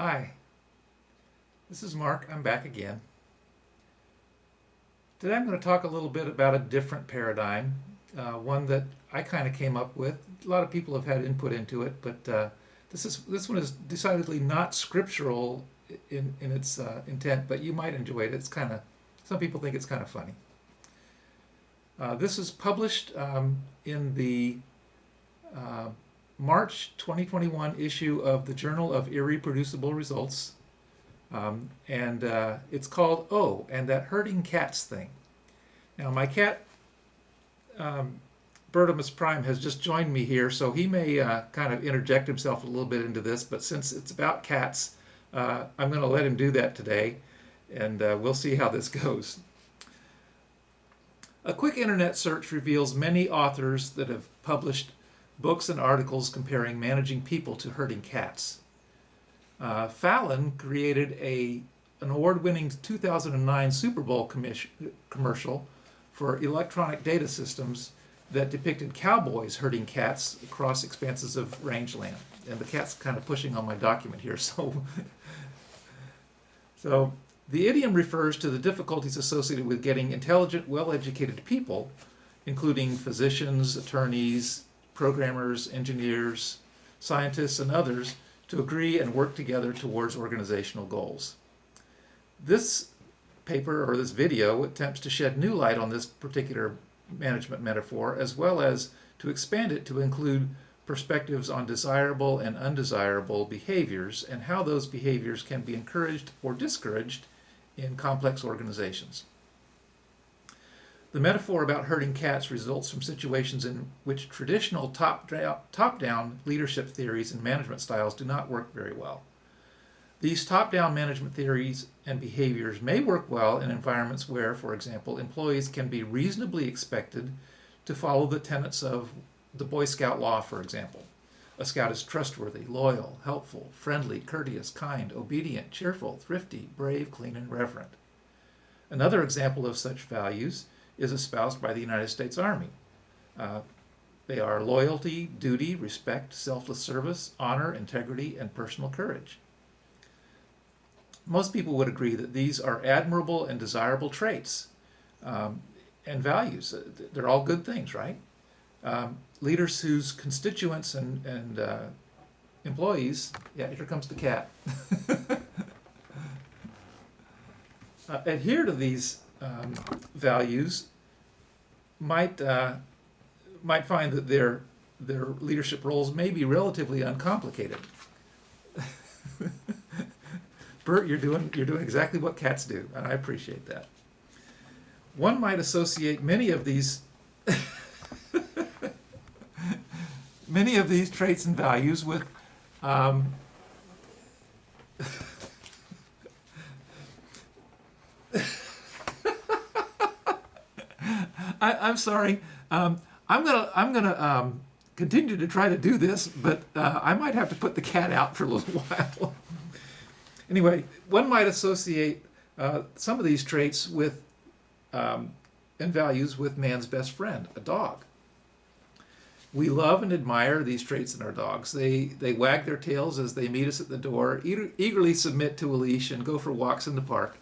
Hi, this is Mark. I'm back again. Today I'm going to talk a little bit about a different paradigm, one that I kind of came up with. A lot of people have had input into it, but this one is decidedly not scriptural in its intent, but you might enjoy it. It's kind of some people think it's kind of funny. This is published in the uh, March 2021 issue of the Journal of Irreproducible Results. And it's called Oh, and That Herding Cats Thing. Now, my cat, Bertimus Prime, has just joined me here, so he may kind of interject himself a little bit into this, but since it's about cats, I'm going to let him do that today, and we'll see how this goes. A quick internet search reveals many authors that have published books and articles comparing managing people to herding cats. Fallon created an award-winning 2009 Super Bowl commercial for electronic data systems that depicted cowboys herding cats across expanses of rangeland. And the cat's kind of pushing on my document here, so the idiom refers to the difficulties associated with getting intelligent, well-educated people, including physicians, attorneys, programmers, engineers, scientists, and others, to agree and work together towards organizational goals. This paper, or this video, attempts to shed new light on this particular management metaphor, as well as to expand it to include perspectives on desirable and undesirable behaviors and how those behaviors can be encouraged or discouraged in complex organizations. The metaphor about herding cats results from situations in which traditional top-down leadership theories and management styles do not work very well. These top-down management theories and behaviors may work well in environments where, for example, employees can be reasonably expected to follow the tenets of the Boy Scout law, for example. A scout is trustworthy, loyal, helpful, friendly, courteous, kind, obedient, cheerful, thrifty, brave, clean, and reverent. Another example of such values is espoused by the United States Army. They are loyalty, duty, respect, selfless service, honor, integrity, and personal courage. Most people would agree that these are admirable and desirable traits and values. They're all good things, right? Leaders whose constituents and employees, yeah, here comes the cat, adhere to these values might find that their leadership roles may be relatively uncomplicated. Bert, you're doing exactly what cats do, and I appreciate that. One might associate many of these traits and values with I'm sorry. I'm gonna continue to try to do this, but I might have to put the cat out for a little while. Anyway, one might associate some of these traits with and values with man's best friend, a dog. We love and admire these traits in our dogs. They wag their tails as they meet us at the door, eagerly submit to a leash, and go for walks in the park.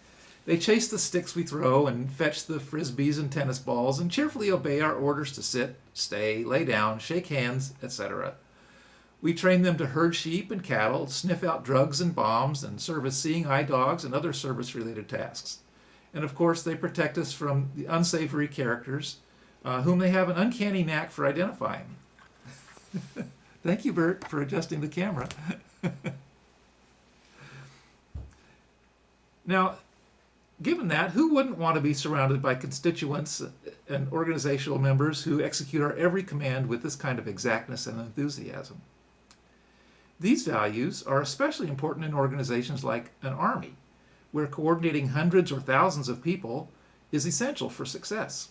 They chase the sticks we throw and fetch the frisbees and tennis balls and cheerfully obey our orders to sit, stay, lay down, shake hands, etc. We train them to herd sheep and cattle, sniff out drugs and bombs, and serve as seeing eye dogs and other service-related tasks. And of course, they protect us from the unsavory characters whom they have an uncanny knack for identifying. Thank you, Bert, for adjusting the camera. Now, given that, who wouldn't want to be surrounded by constituents and organizational members who execute our every command with this kind of exactness and enthusiasm? These values are especially important in organizations like an army, where coordinating hundreds or thousands of people is essential for success.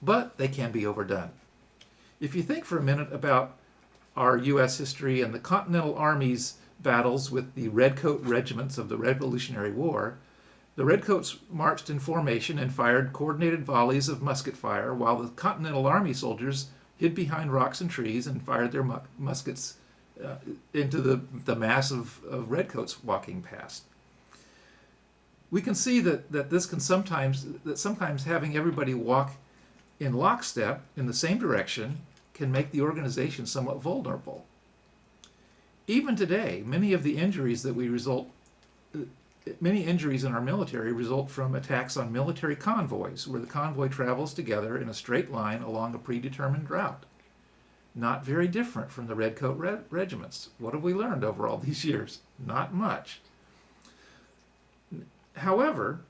But they can be overdone. If you think for a minute about our U.S. history and the Continental Army's battles with the Redcoat regiments of the Revolutionary War, the Redcoats marched in formation and fired coordinated volleys of musket fire, while the Continental Army soldiers hid behind rocks and trees and fired their muskets into the mass of redcoats walking past. We can see that sometimes having everybody walk in lockstep in the same direction can make the organization somewhat vulnerable. Even today, many injuries in our military result from attacks on military convoys, where the convoy travels together in a straight line along a predetermined route. Not very different from the redcoat regiments. What have we learned over all these years? Not much. However,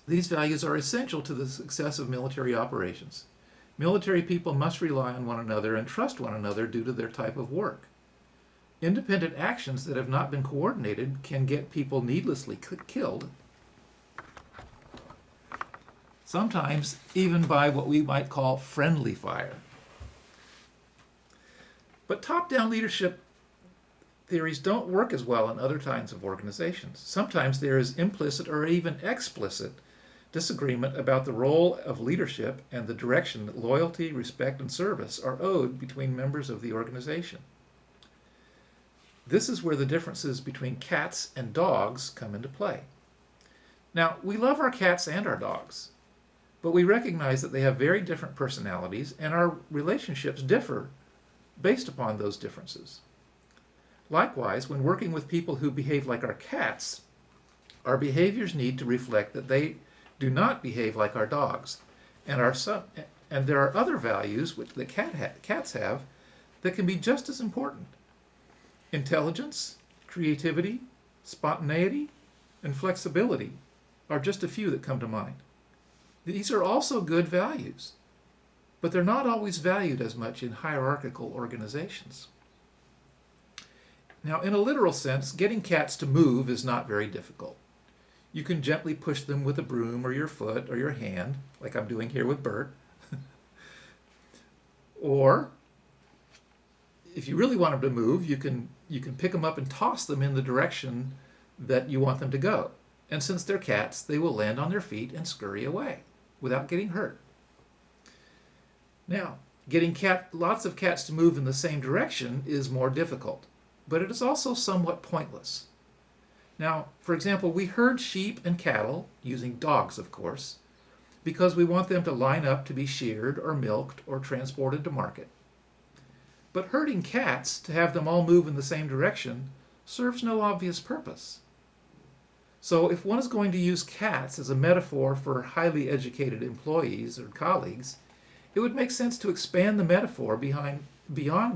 these values are essential to the success of military operations. Military people must rely on one another and trust one another due to their type of work. Independent actions that have not been coordinated can get people needlessly killed, sometimes even by what we might call friendly fire. But top-down leadership theories don't work as well in other kinds of organizations. Sometimes there is implicit or even explicit disagreement about the role of leadership and the direction that loyalty, respect, and service are owed between members of the organization. This is where the differences between cats and dogs come into play. Now, we love our cats and our dogs, but we recognize that they have very different personalities, and our relationships differ based upon those differences. Likewise, when working with people who behave like our cats, our behaviors need to reflect that they do not behave like our dogs, and there are other values which the cats have that can be just as important. Intelligence, creativity, spontaneity, and flexibility are just a few that come to mind. These are also good values, but they're not always valued as much in hierarchical organizations. Now, in a literal sense, getting cats to move is not very difficult. You can gently push them with a broom or your foot or your hand, like I'm doing here with Bert. Or, if you really want them to move, you can pick them up and toss them in the direction that you want them to go. And since they're cats, they will land on their feet and scurry away without getting hurt. Now, getting lots of cats to move in the same direction is more difficult, but it is also somewhat pointless. Now, for example, we herd sheep and cattle, using dogs of course, because we want them to line up to be sheared or milked or transported to market. But herding cats to have them all move in the same direction serves no obvious purpose. So if one is going to use cats as a metaphor for highly educated employees or colleagues, it would make sense to expand the metaphor beyond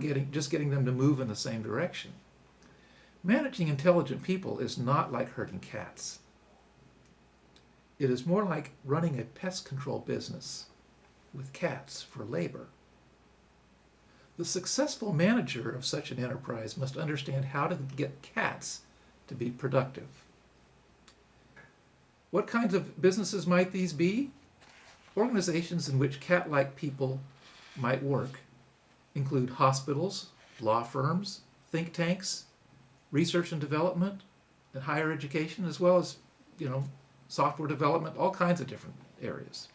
getting them to move in the same direction. Managing intelligent people is not like herding cats. It is more like running a pest control business with cats for labor. The successful manager of such an enterprise must understand how to get cats to be productive. What kinds of businesses might these be? Organizations in which cat-like people might work include hospitals, law firms, think tanks, research and development, and higher education, as well as, software development, all kinds of different areas.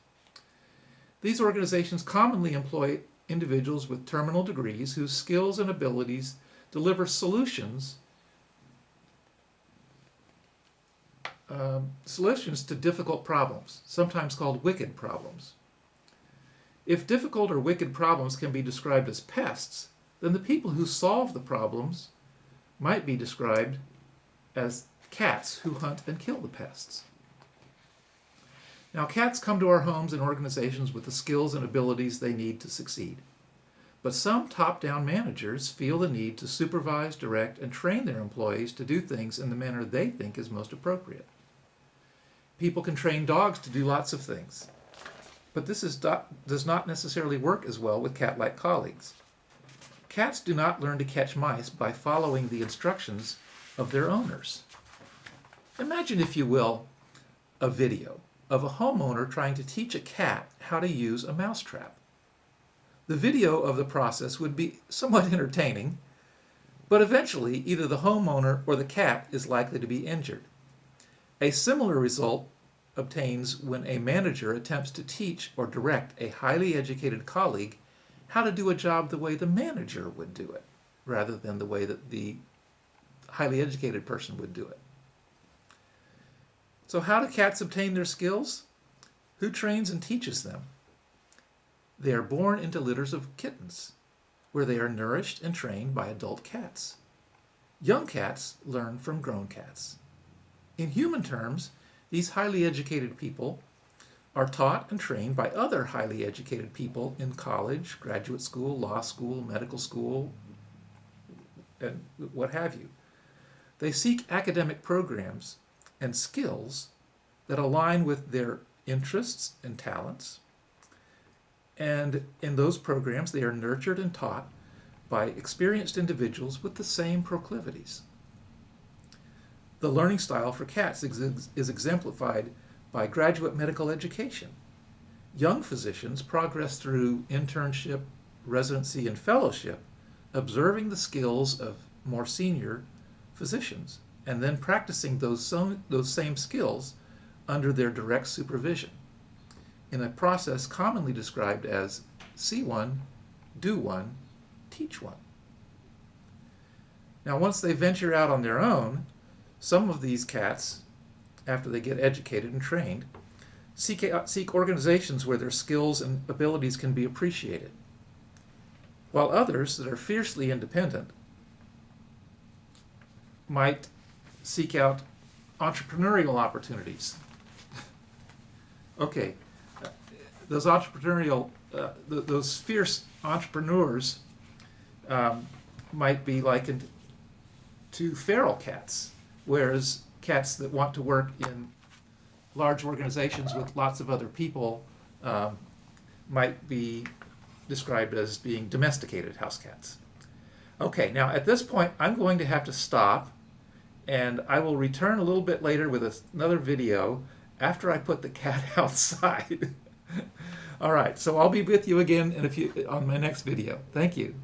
These organizations commonly employ individuals with terminal degrees whose skills and abilities deliver solutions to difficult problems, sometimes called wicked problems. If difficult or wicked problems can be described as pests, then the people who solve the problems might be described as cats who hunt and kill the pests. Now, cats come to our homes and organizations with the skills and abilities they need to succeed. But some top-down managers feel the need to supervise, direct, and train their employees to do things in the manner they think is most appropriate. People can train dogs to do lots of things, but this does not necessarily work as well with cat-like colleagues. Cats do not learn to catch mice by following the instructions of their owners. Imagine, if you will, a video of a homeowner trying to teach a cat how to use a mousetrap. The video of the process would be somewhat entertaining, but eventually either the homeowner or the cat is likely to be injured. A similar result obtains when a manager attempts to teach or direct a highly educated colleague how to do a job the way the manager would do it. rather than the way that the highly educated person would do it. So how do cats obtain their skills? Who trains and teaches them? They are born into litters of kittens, where they are nourished and trained by adult cats. Young cats learn from grown cats. In human terms, these highly educated people are taught and trained by other highly educated people in college, graduate school, law school, medical school, and what have you. They seek academic programs and skills that align with their interests and talents. And in those programs, they are nurtured and taught by experienced individuals with the same proclivities. The learning style for cats is exemplified by graduate medical education. Young physicians progress through internship, residency, and fellowship, observing the skills of more senior physicians, and then practicing those same skills under their direct supervision in a process commonly described as see one, do one, teach one. Now, once they venture out on their own, some of these cats, after they get educated and trained, seek organizations where their skills and abilities can be appreciated, while others that are fiercely independent might seek out entrepreneurial opportunities. Okay, those those fierce entrepreneurs might be likened to feral cats, whereas cats that want to work in large organizations with lots of other people might be described as being domesticated house cats. Okay, now at this point I'm going to have to stop, and I will return a little bit later with another video after I put the cat outside. All right, so I'll be with you again on my next video. Thank you.